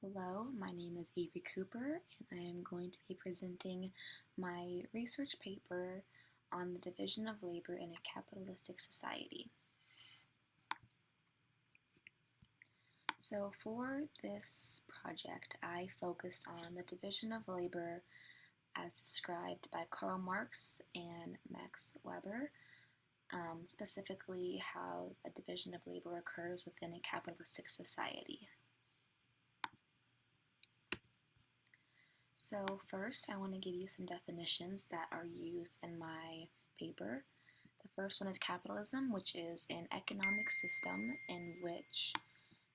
Hello, my name is Avery Cooper, and I am going to be presenting my research paper on the division of labor in a capitalistic society. So for this project, I focused on the division of labor as described by Karl Marx and Max Weber, specifically how a division of labor occurs within a capitalistic society. So first, I want to give you some definitions that are used in my paper. The first one is capitalism, which is an economic system in which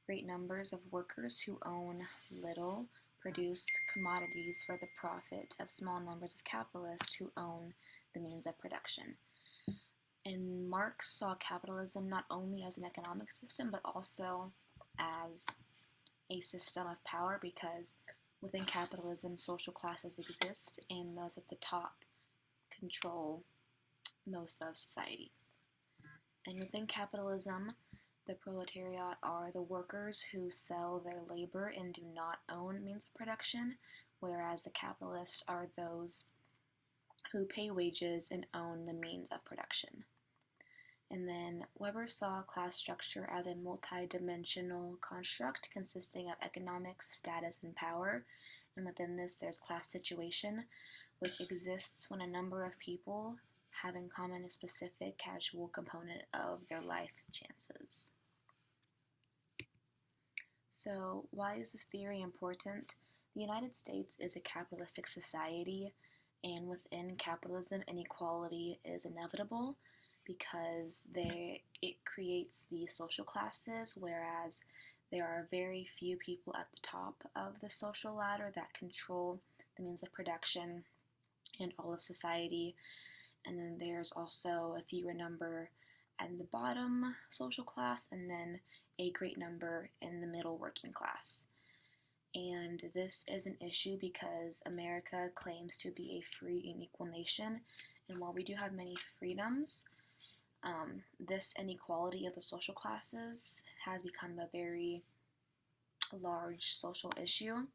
great numbers of workers who own little produce commodities for the profit of small numbers of capitalists who own the means of production. And Marx saw capitalism not only as an economic system, but also as a system of power, because within capitalism, social classes exist, and those at the top control most of society. And within capitalism, the proletariat are the workers who sell their labor and do not own means of production, whereas the capitalists are those who pay wages and own the means of production. And then Weber saw class structure as a multi-dimensional construct consisting of economics, status, and power. And within this, there's class situation, which exists when a number of people have in common a specific casual component of their life chances. So why is this theory important? The United States is a capitalistic society, and within capitalism, inequality is inevitable because it creates the social classes, whereas there are very few people at the top of the social ladder that control the means of production and all of society. And then there's also a fewer number at the bottom social class, and then a great number in the middle working class. And this is an issue because America claims to be a free and equal nation, and while we do have many freedoms, this inequality of the social classes has become a very large social issue,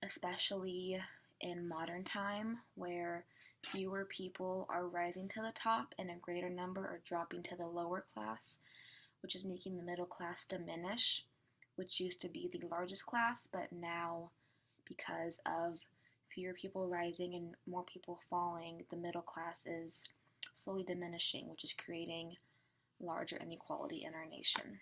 especially in modern time, where fewer people are rising to the top and a greater number are dropping to the lower class, which is making the middle class diminish, which used to be the largest class, but now, because of fewer people rising and more people falling, the middle class is slowly diminishing, which is creating larger inequality in our nation.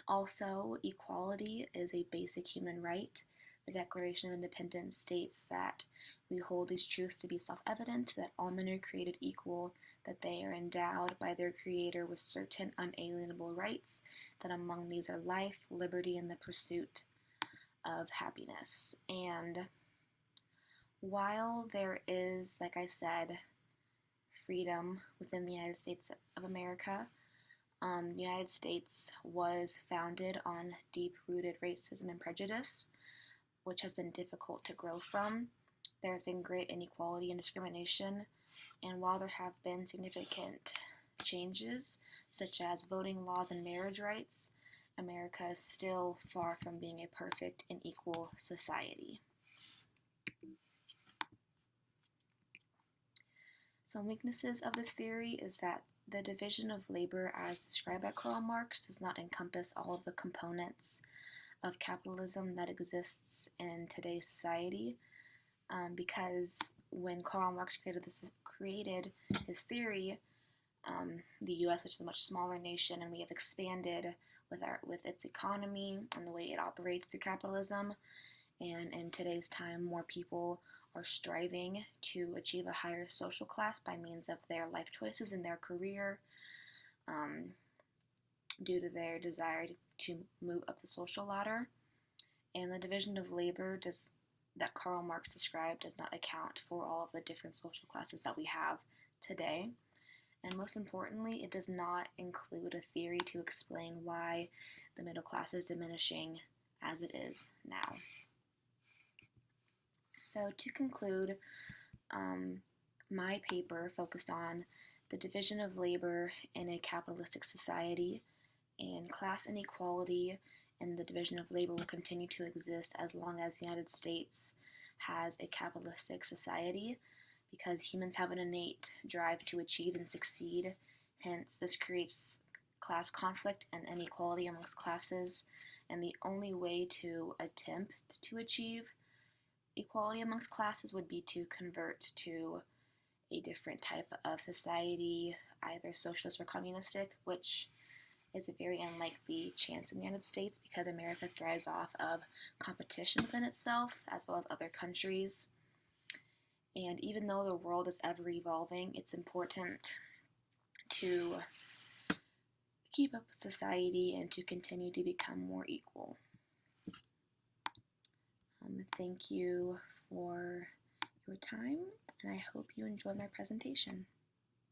Also, equality is a basic human right. The Declaration of Independence states that we hold these truths to be self-evident, that all men are created equal, that they are endowed by their Creator with certain unalienable rights, that among these are life, liberty, and the pursuit of happiness. And while there is, like I said, freedom within the United States of America, the United States was founded on deep-rooted racism and prejudice, which has been difficult to grow from. There has been great inequality and discrimination, and while there have been significant changes, such as voting laws and marriage rights, America is still far from being a perfect and equal society. Some weaknesses of this theory is that the division of labor as described by Karl Marx does not encompass all of the components of capitalism that exists in today's society, because when Karl Marx created his theory, the U.S., which is a much smaller nation, and we have expanded with its economy and the way it operates through capitalism, and in today's time, more people are striving to achieve a higher social class by means of their life choices and their career, due to their desire to move up the social ladder. And the division of labor that Karl Marx described does not account for all of the different social classes that we have today. And most importantly, it does not include a theory to explain why the middle class is diminishing as it is now. So to conclude, my paper focused on the division of labor in a capitalistic society And class inequality and the division of labor will continue to exist as long as the United States has a capitalistic society, because humans have an innate drive to achieve and succeed. Hence, this creates class conflict and inequality amongst classes, and the only way to attempt to achieve equality amongst classes would be to convert to a different type of society, either socialist or communistic, which is a very unlikely chance in the United States because America thrives off of competition within itself as well as other countries. And even though the world is ever evolving, it's important to keep up with society and to continue to become more equal. Thank you for your time, and I hope you enjoyed my presentation.